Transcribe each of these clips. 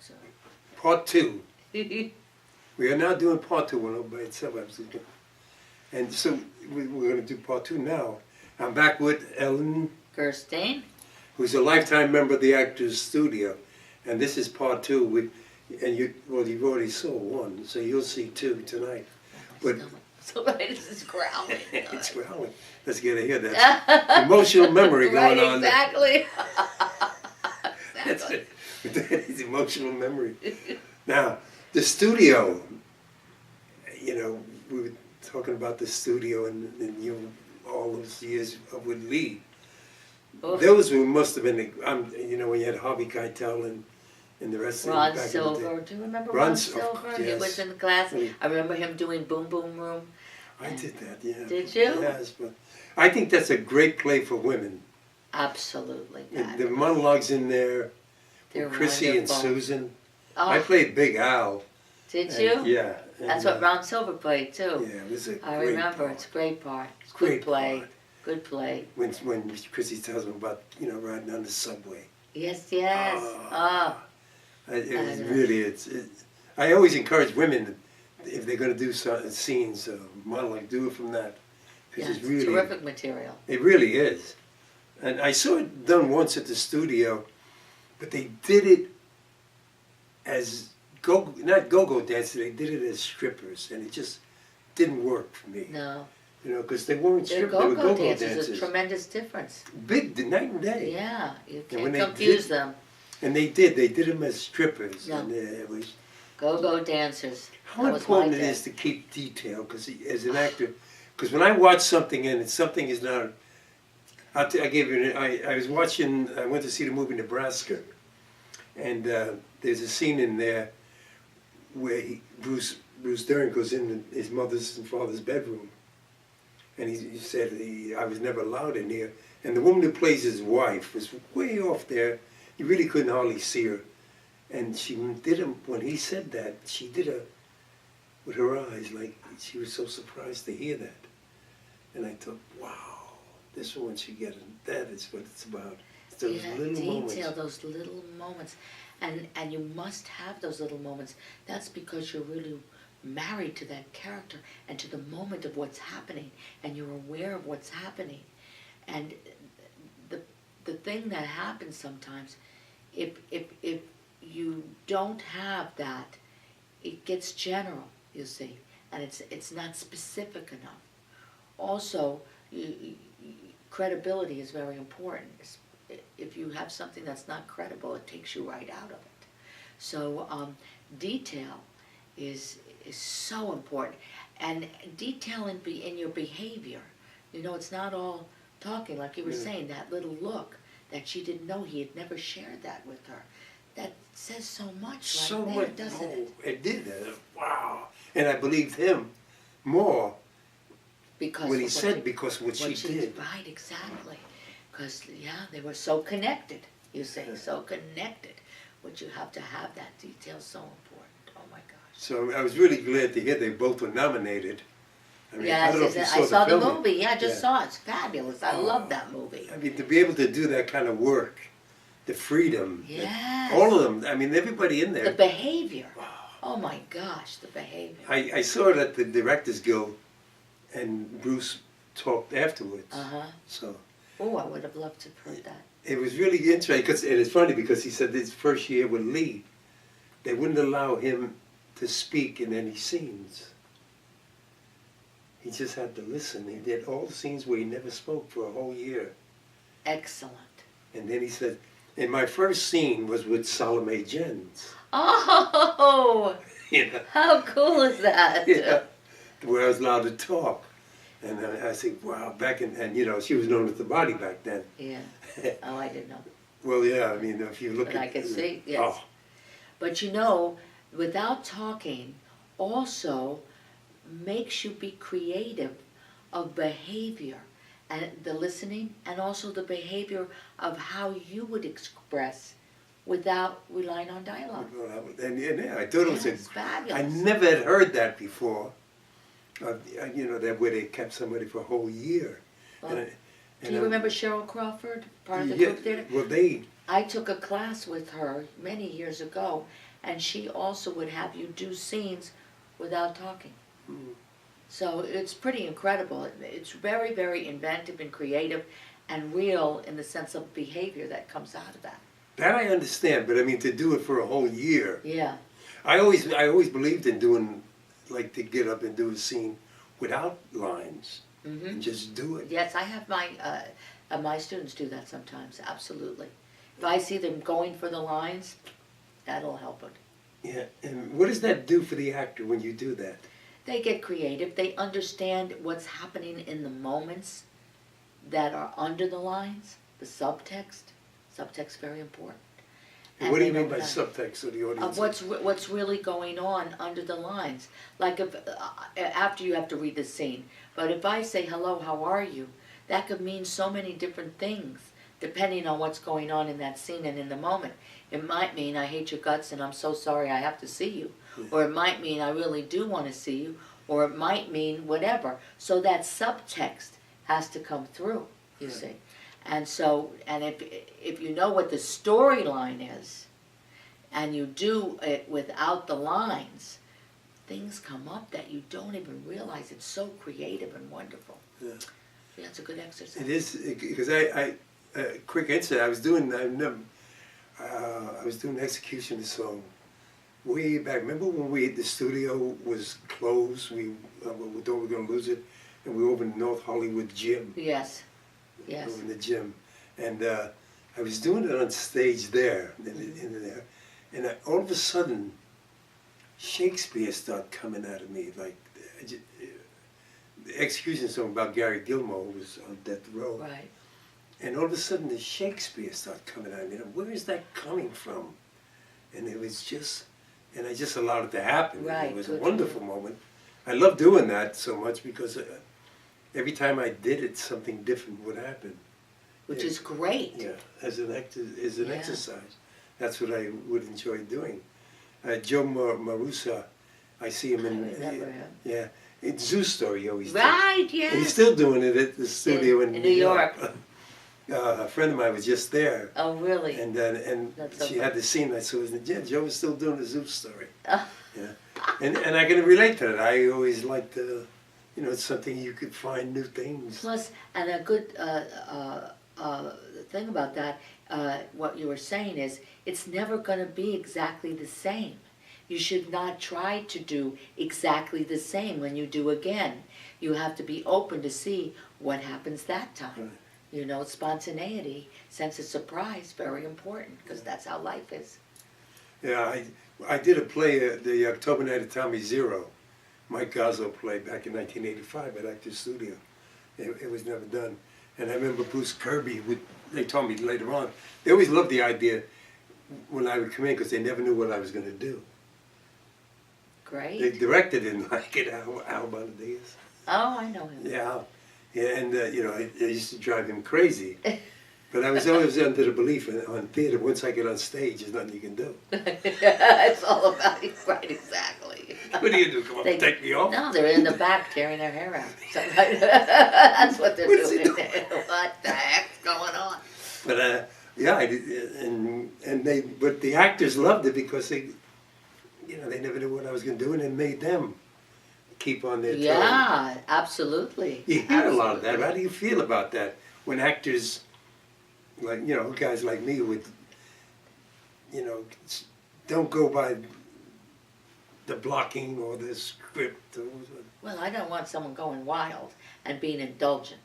sorry. Part 2. We are now doing part 2 one by itself, absolutely. And so we're going to do part 2 now. I'm back with Ellen Gerstein. who's a lifetime member of the Actors Studio. And this is part 2 with, and you've already saw 1, so you'll see 2 tonight. But Somebody is growling. it's growling. Let's get it here. That's emotional memory going on. Exactly. That's it. That is emotional memory. Now, the studio, you know, we were talking about the studio and you all those years with Lee. Oof. Those were must have been, you know, when you had Harvey Keitel and the rest Ron of them back Silver. in the day. Do you remember Ron Ron Silver? yes. He was in the class. I remember him doing Boom Boom Room. I did that, yeah. Did you? Yes, but I think that's a great play for women. Absolutely. The monologues in there, They're Chrissy and wonderful. Susan. Oh, I played Big Al. did and- you? Yeah. That's and, what Ron Silver played too. Yeah, it was a I great remember. part. It's a great part. It's a Great good play. part. Good play. When Chrissy tells him about, you know, riding on the subway. Yes, yes. Ah. Oh, It was know. really, I always encourage women, if they're going to do scenes, monologue, do it from that. yeah, Because it's it's really, terrific material. it really is. And I saw it done once at the studio, but they did it as, not go-go dancers, they did it as strippers, and it just didn't work for me. No. You know, because they weren't Their strippers, they were go-go go-go dancers is a dancers. tremendous difference. Big, night and day. Yeah, you And when can't they confuse did- them. And they did them as strippers. Yeah. And it was, Go-go dancers. how That was my important it day. is to keep detail, because as an actor, because when I watch something and something is not, I gave you, I was watching, I went to see the movie Nebraska, and there's a scene in there where Bruce Dern goes in his mother's and father's bedroom, and he said, I was never allowed in here, and the woman who plays his wife was way off there, you really couldn't hardly see her, and she did him, when he said that, she did a, with her eyes, like she was so surprised to hear that. And I thought, wow, this woman should get it. That is what it's about. It's those little detail, moments. those little moments. And you must have those little moments. That's because you're really married to that character and to the moment of what's happening, and you're aware of what's happening. And the thing that happens sometimes, if you don't have that, it gets general, you see, and it's not specific enough. Also, credibility is very important. If you have something that's not credible, it takes you right out of it. So detail is so important, and detail in your behavior. You know, it's not all talking, like you were saying, that little look that she didn't know, he had never shared that with her. That says so much So right there, much, doesn't it? it did that. Wow. And I believed him more Because when he of said, because what she did. Right, exactly. Because, yeah, they were so connected, you say, so connected. But you have to have that detail, so important. Oh my gosh. So I was really glad to hear they both were nominated. I mean, Yeah, I don't know if you I saw the film. movie. Yeah, I just Yeah. saw it. It's fabulous. I love that movie. I mean, to be able to do that kind of work, the freedom, Yes. all of them, I mean, everybody in there. The behavior. Oh my gosh, the behavior. I saw it at the Directors Guild, and Bruce talked afterwards. Uh-huh. So Oh, I would have loved to have heard that. it was really interesting, and it's funny because he said his first year with Lee, they wouldn't allow him to speak in any scenes. He just had to listen. He did all the scenes where he never spoke for a whole year. Excellent. And then he said, and my first scene was with Salome Jens. Oh, You know? how cool is that? Yeah, where I was allowed to talk. And I said, wow, and you know, she was known as the Body back then. Yeah. Oh, I didn't know. Well, yeah, I mean, if you look But at I could see, yes. Oh, But you know, without talking also makes you be creative of behavior and the listening, and also the behavior of how you would express without relying on dialogue. and yeah, I thought it was It's I fabulous. never had heard that before. You know, that where they kept somebody for a whole year. Well, And Do you remember Cheryl Crawford, part of the yeah, group theater? well, I took a class with her many years ago, and she also would have you do scenes without talking. Mm. So it's pretty incredible. It's very, very inventive and creative and real in the sense of behavior that comes out of that. That I understand, but I mean, to do it for a whole year. Yeah. I always believed in doing, like, to get up and do a scene without lines Mm-hmm. and just do it. Yes, I have my students do that sometimes, absolutely. If I see them going for the lines, that'll help it. Yeah, and what does that do for the actor when you do that? They get creative, they understand what's happening in the moments that are under the lines, the subtext. Subtext very important. And what do you they mean know by that. subtext so the audience? What's really going on under the lines. Like if after you have to read the scene, but if I say hello, how are you, that could mean so many different things depending on what's going on in that scene and in the moment. It might mean I hate your guts and I'm so sorry I have to see you, or it might mean I really do want to see you, or it might mean whatever. So that subtext has to come through, you see. And so, and if you know what the storyline is, and you do it without the lines, things come up that you don't even realize. It's so creative and wonderful. Yeah. Yeah, it's a good exercise. It is, because quick insight, I was doing execution of the song way back. Remember when the studio was closed, we thought we were going to lose it, and we opened North Hollywood Gym. Yes, yes. In the gym, and I was doing it on stage there, in there, and all of a sudden, Shakespeare started coming out of me, like the execution song about Gary Gilmore, who was on death row, Right. and all of a sudden the Shakespeare started coming out of me. And where is that coming from? And it was just, and I just allowed it to happen. Right, It was a good. wonderful moment. I love doing that so much because every time I did it, something different would happen. Which is great. Yeah, as an Yeah. exercise. That's what I would enjoy doing. Joe Marusa, I see him I in remember him. yeah, in Zoo Story. He always did. Right, yes. And he's still doing it at the studio in New York. A friend of mine was just there, Oh, really? and That's so she fun. had the scene. I saw, yeah, Joe was still doing the Zoo Story. Oh. Yeah, and I can relate to that. I always liked the, it's something you could find new things. Plus, and a good thing about that, what you were saying is, it's never going to be exactly the same. You should not try to do exactly the same when you do again. You have to be open to see what happens that time. Right. Spontaneity, sense of surprise, very important, because that's how life is. Yeah, I did a play, the October Night of Tommy Zero, Mike Gazzo play back in 1985 at Actors Studio. It was never done. And I remember Bruce Kirby, they told me later on, they always loved the idea when I would come in because they never knew what I was going to do. Great. The director didn't like it, Al Bonadillas. Oh, I know him. Yeah, and it used to drive him crazy. But I was always under the belief on theater, once I get on stage, there's nothing you can do. It's all about it, right, exactly. What do you do, come up and take me off? No, they're in the back tearing their hair out. That's what they're What is he doing. doing? What the heck's going on? But yeah, I did, but the actors loved it because they never knew what I was going to do, and it made them keep on their toes. Yeah, absolutely. You hear a lot of that. How do you feel about that when actors, like guys like me would, don't go by the blocking or the script? Well, I don't want someone going wild and being indulgent.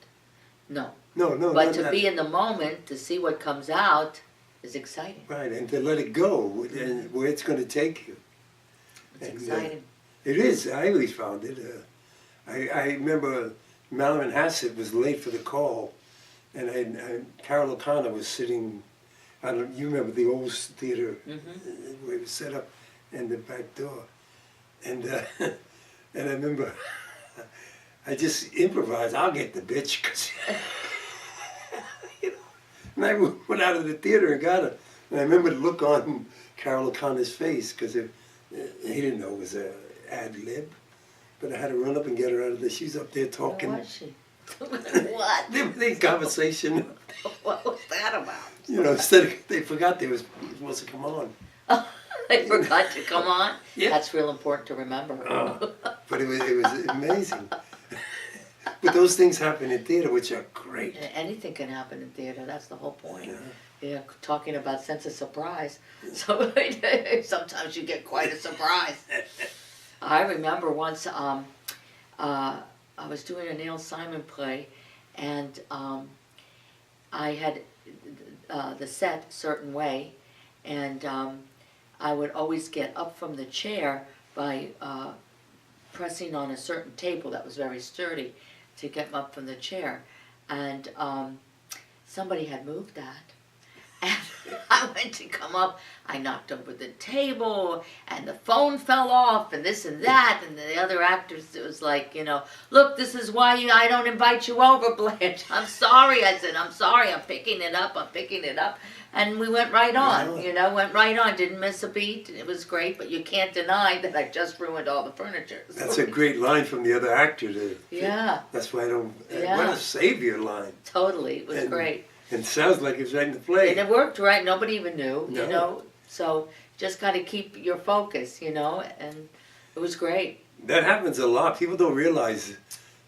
No. No, But to be in the moment, to see what comes out, is exciting. right, and to let it go and where it's going to take you. It's And, exciting. It is. I always found it. I remember Mallory Hassett was late for the call, and Carol O'Connor was sitting. You remember the old theater where it was set up, and the back door, and and I remember I just improvised. I'll get the bitch, 'cause, and I went out of the theater and got her. And I remember the look on Carol O'Connor's face, because he didn't know it was a ad lib, but I had to run up and get her out of there. She's up there talking. What was she? What? The conversation. What was that about? You know, instead of, they forgot he was supposed to come on. They forgot to come on. Yeah. That's real important to remember. But it was amazing. But those things happen in theater, which are great. Anything can happen in theater. That's the whole point. Yeah. Yeah, talking about sense of surprise. So sometimes you get quite a surprise. I remember once I was doing a Neil Simon play, and I had the set a certain way, and I would always get up from the chair by pressing on a certain table that was very sturdy to get up from the chair, and somebody had moved that. And I went to come up, I knocked over the table, and the phone fell off, and this and that, and the other actors, it was like, you know, look, this is why I don't invite you over, Blanche. I'm sorry. I said, I'm sorry, I'm picking it up. And we went right on, you know, went right on, didn't miss a beat, it was great, but you can't deny that I just ruined all the furniture. That's a great line from the other actor. Yeah. That's why I don't, Yeah. what a savior line. Totally, it was great. And it sounds like it's right in the play. And it worked right, nobody even knew, No. you know, so just got to keep your focus, you know, and it was great. That happens a lot. People don't realize,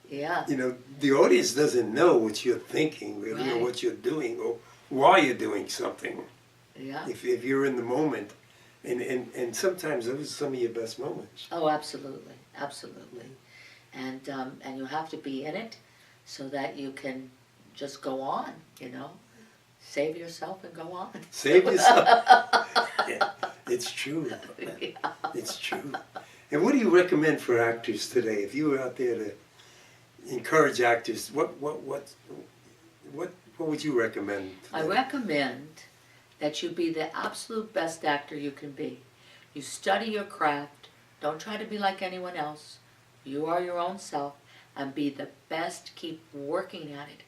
Yeah. you know, the audience doesn't know what you're thinking, really, or Right. what you're doing, or why you're doing something. Yeah. If you're in the moment. And sometimes those are some of your best moments. Oh, absolutely, absolutely. And you have to be in it so that you can just go on, you know. Save yourself and go on. Save yourself. Yeah, it's true. Yeah. It's true. And what do you recommend for actors today? If you were out there to encourage actors, what would you recommend? I recommend that you be the absolute best actor you can be. You study your craft. Don't try to be like anyone else. You are your own self, and be the best. Keep working at it,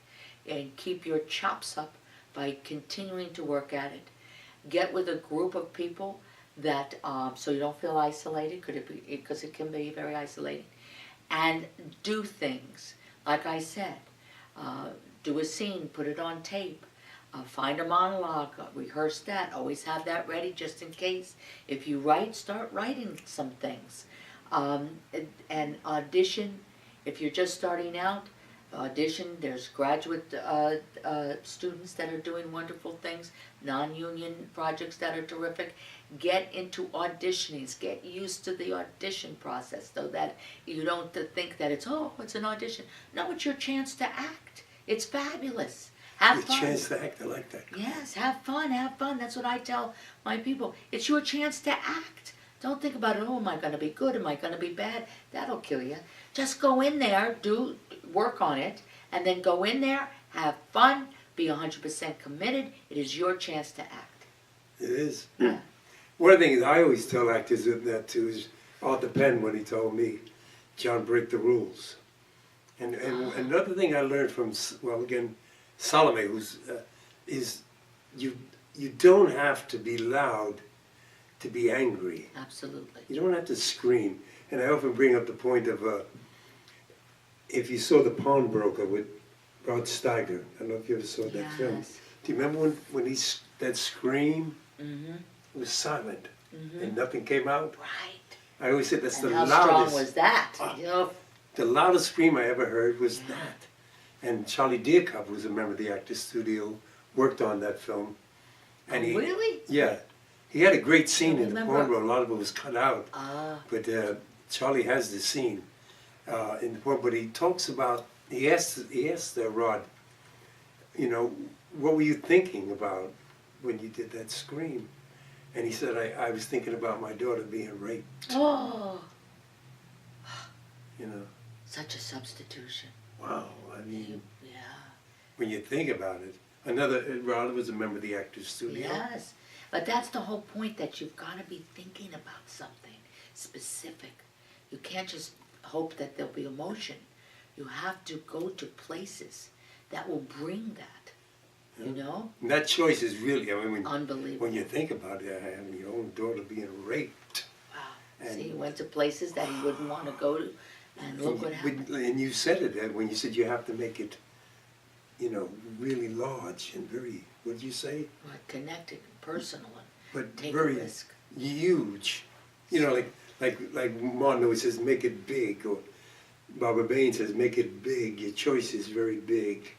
and keep your chops up by continuing to work at it. Get with a group of people that so you don't feel isolated, because it can be very isolating. And do things like I said. Do a scene, put it on tape. Find a monologue, rehearse that, always have that ready just in case. If you write, start writing some things. And audition, if you're just starting out, audition. There's graduate students that are doing wonderful things, non-union projects that are terrific. Get into auditionings, get used to the audition process so that you don't think that it's an audition. No, it's your chance to act. It's fabulous. Have fun. Your chance to act, I like that. Yes, have fun. That's what I tell my people. It's your chance to act. Don't think about it, am I going to be good? Am I going to be bad? That'll kill you. Just go in there, work on it, and then go in there, have fun, be 100% committed. It is your chance to act. It is. Yeah. One of the things I always tell actors that too is Arthur Penn, when he told me, John, break the rules. And another thing I learned from, well, again, Salome, is you don't have to be loud to be angry. Absolutely. You don't have to scream. And I often bring up the point of, if you saw The Pawnbroker with Rod Steiger, I don't know if you ever saw that film. Yes. Do you remember when that scream Mm-hmm. was silent Mm-hmm. and nothing came out? Right. I always said that's And the how loudest. strong was that? Oh. You know? The loudest scream I ever heard was Yeah. that. And Charlie Deercup, who was a member of the Actors Studio, worked on that film. And he, Really? yeah. He had a great scene in The remember. Pawnbroker. A lot of it was cut out. Ah. But Charlie has the scene in the Pawnbroker. But he talks about, he asked Rod, you know, what were you thinking about when you did that scream? And he said, I was thinking about my daughter being raped, Oh, you know. such a substitution. Wow, I mean, Yeah. when you think about it. Rod was a member of the Actors Studio. Yes. But that's the whole point, that you've got to be thinking about something specific. You can't just hope that there'll be emotion. You have to go to places that will bring that. You know? And that choice is really, I mean, Unbelievable. when you think about it, having your own daughter being raped. Wow. And- See, he went to places that he wouldn't want to go to, and look what happened. And you said it, when you said you have to make it, you know, really large and very what did you say? Right, connected, personal, and But take very a risk. huge. You know, like Martin always says, make it big, or Barbara Bain says, make it big. Your choice is very big.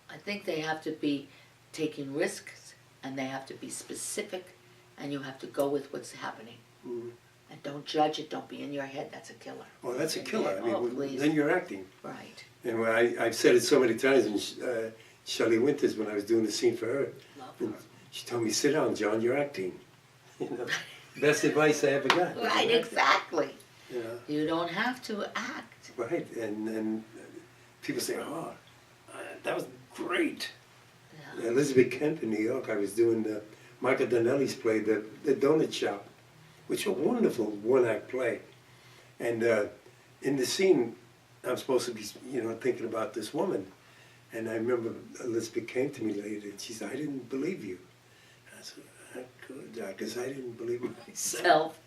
I think they have to be taking risks, and they have to be specific, and you have to go with what's happening. Mm. And don't judge it, don't be in your head, that's a killer. Oh, that's a killer. I mean, Oh, please. then you're acting. Right. And when I've said it so many times, and Shelley Winters, when I was doing the scene for her, Love and her. she told me, sit down, John, you're acting. You know, best advice I ever got. Right, exactly. You know, You don't have to act. right, and people say, oh, that was great. Yeah. Elizabeth Kemp in New York, I was doing Michael Donnelly's play, the Donut Shop, which was a wonderful one-act play. And in the scene, I'm supposed to be, you know, thinking about this woman. And I remember Elizabeth came to me later, and she said, I didn't believe you. I said, good, because I didn't believe myself. Self.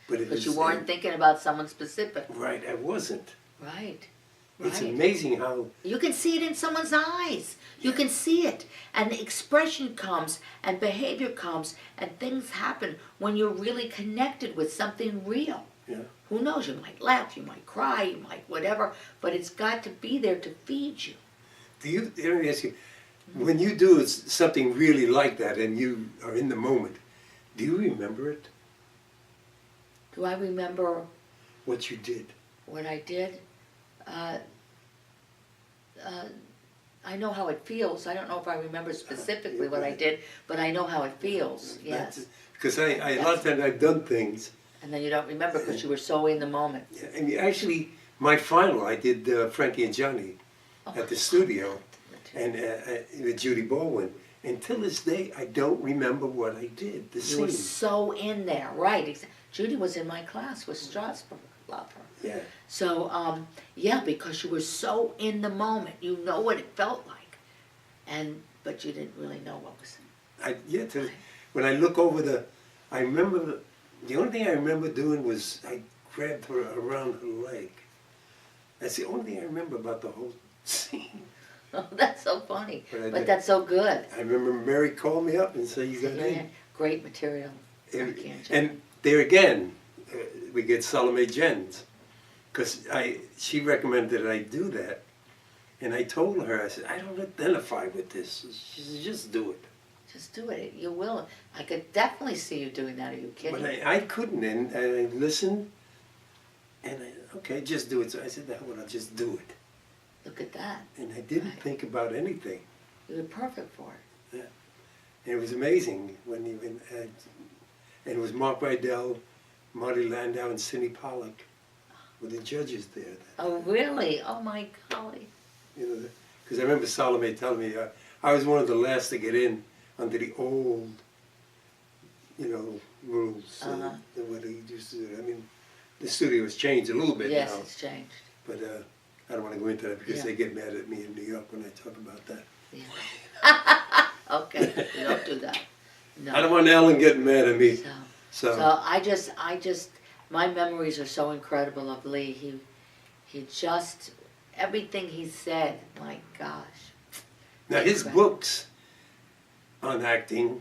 But Because you weren't thinking about someone specific. Right, I wasn't. Right. It's Right. amazing how, You can see it in someone's eyes. You can see it. And expression comes, and behavior comes, and things happen when you're really connected with something real. yeah. Who knows, you might laugh, you might cry, you might whatever, but it's got to be there to feed you. Let me ask you, when you do something really like that and you are in the moment, do you remember it, Do I remember what you did? what I did? I know how it feels. I don't know if I remember specifically what I did, but I know how it feels, yes. Because a lot of times I've done things, And then you don't remember because you were so in the moment. and actually, my final, I did Frankie and Johnny at the studio, and with Judy Baldwin. And till this day, I don't remember what I did, the You were scene. so in there, right. Judy was in my class with Strasberg. Love her. Yeah, So, yeah, because you were so in the moment. You know what it felt like. But you didn't really know what was... when I look over I remember, the only thing I remember doing was I grabbed her around her leg. That's the only thing I remember about the whole scene. Oh, that's so funny. But I But did. that's so good. I remember Mary called me up and said, you got Yeah, in. great material. And there again, we get Salome Jens, because she recommended that I do that. And I told her, I said, I don't identify with this. She said, just do it. Just do it. You will. I could definitely see you doing that. Are you kidding? But I couldn't, and I listened, and okay, just do it. So I said, well, I'll just do it. Look at that. And I didn't Right. think about anything. You were perfect for it. Yeah. And it was amazing and it was Mark Rydell, Marty Landau, and Cindy Pollock were the judges there. Oh, really? Oh, my golly. You know, because I remember Salome telling me I was one of the last to get in under the old, you know, rules. What they used to do. I mean, the studio has changed a little bit Yes, now. it's changed. But I don't want to go into that because Yeah. they get mad at me in New York when I talk about that. Yeah. Okay, you don't do that. No. I don't want Ellen getting mad at me. So I just, my memories are so incredible of Lee. He just, everything he said, my gosh. Now his books on acting,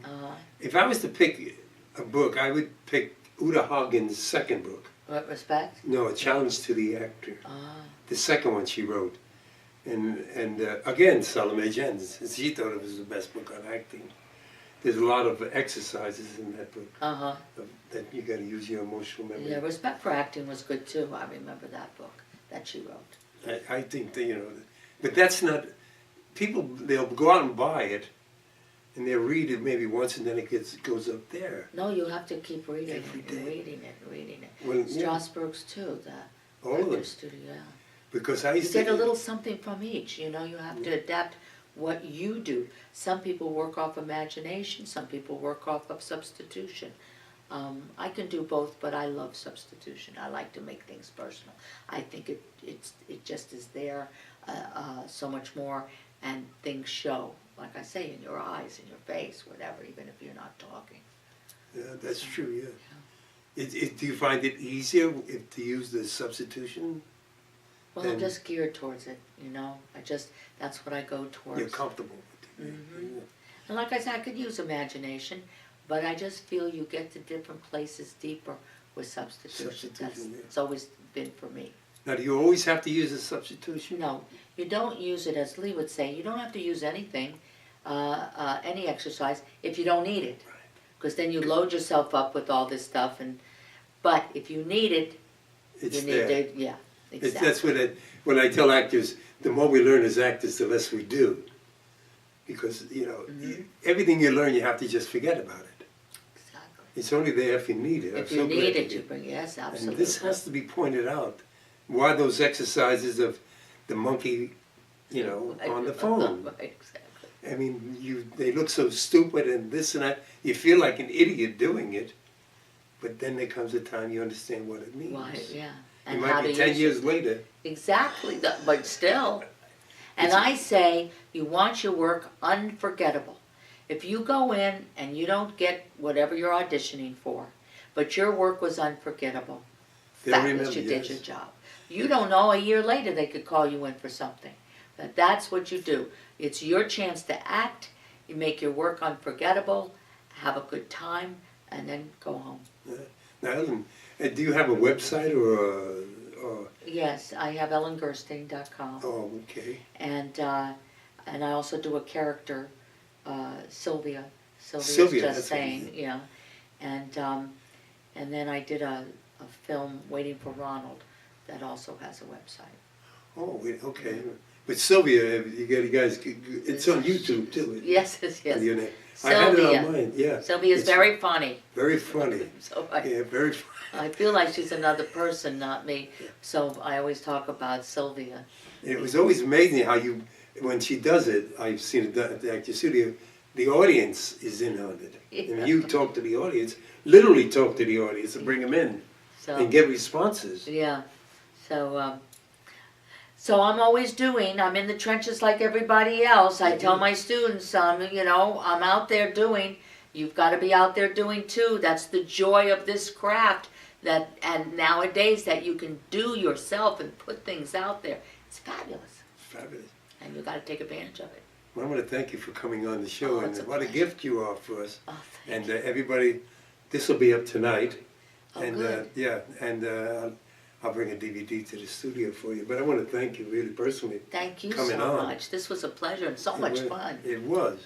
if I was to pick a book, I would pick Uta Hagen's second book. What, Respect? No, A Challenge to the Actor. Ah. The second one she wrote. And again, Salome Jens, she thought it was the best book on acting. There's a lot of exercises in that book that you got to use your emotional memory. Yeah, Respect for Acting was good too. I remember that book that she wrote. I think that, you know, but that's not, people, they'll go out and buy it, and they'll read it maybe once, and then it goes up there. No, you have to keep reading Every it, day. and reading it, and reading it. Well, yeah. Strasberg's too, the All of them. actor studio. Yeah. Because I You used to get a little something from each, you know, you have to adapt what you do. Some people work off imagination, some people work off of substitution. I can do both, but I love substitution. I like to make things personal. I think it just is there so much more, and things show, like I say, in your eyes, in your face, whatever, even if you're not talking. Yeah, that's true, yeah. Do you find it easier to use the substitution? Well, I'm just geared towards it, you know. That's what I go towards. You're comfortable with it. Mm-hmm. Yeah. And like I said, I could use imagination, but I just feel you get to different places deeper with substitution. Substitution, yeah. It's always been for me. Now, do you always have to use a substitution? No, you don't use it, as Lee would say, you don't have to use anything, any exercise, if you don't need it. Because then you load yourself up with all this stuff, but if you need it, It's you need there. to, yeah, exactly. That's when I tell actors, the more we learn as actors, the less we do. Because, everything you learn, you have to just forget about it. Exactly. It's only there if you need it. If you need it, you bring, yes, absolutely. And this has to be pointed out. Why those exercises of the monkey, on the phone? Right, exactly. I mean, they look so stupid and this and that. You feel like an idiot doing it, but then there comes a time you understand what it means. Why, yeah. It And might how be to 10 use years it. later. Exactly, but still. And I say, you want your work unforgettable. If you go in and you don't get whatever you're auditioning for, but your work was unforgettable, They'll fabulous, remember, you did yes. your job. You don't know, a year later they could call you in for something. But that's what you do. It's your chance to act, you make your work unforgettable, have a good time, and then go home. Yeah. Now, Ellen, do you have a website or Yes, I have ellengerstein.12. oh, okay. And I also do a character, Sylvia. Sylvia's Sylvia, just that's saying, right. yeah. And then I did a film, Waiting for Ronald, that also has a website. Oh, okay. But Sylvia, you guys, it's on YouTube too. Yes, yes. Your name. I had it Sylvia. on mine, yeah. Sylvia's It's very funny. Very funny. So Yeah, very I feel like she's another person, not me. So I always talk about Sylvia. It was always amazing how when she does it, I've seen it done at the Actor Studio, the audience is in on it. Yeah. And you talk to the audience, literally talk to the audience and bring them in So and get responses. yeah. So I'm always I'm in the trenches like everybody else. I tell my students, I'm out there doing. You've got to be out there doing too. That's the joy of this craft. And nowadays that you can do yourself and put things out there. It's fabulous. Fabulous. And you've got to take advantage of it. Well, I want to thank you for coming on the show, Oh, and it's a what a pleasure. gift you are for us. Oh, thank And everybody, this will be up tonight. Oh, And good. yeah, and I'll bring a DVD to the studio for you. But I want to thank you really personally. Thank you coming so on. much. This was a pleasure and so much fun. It was.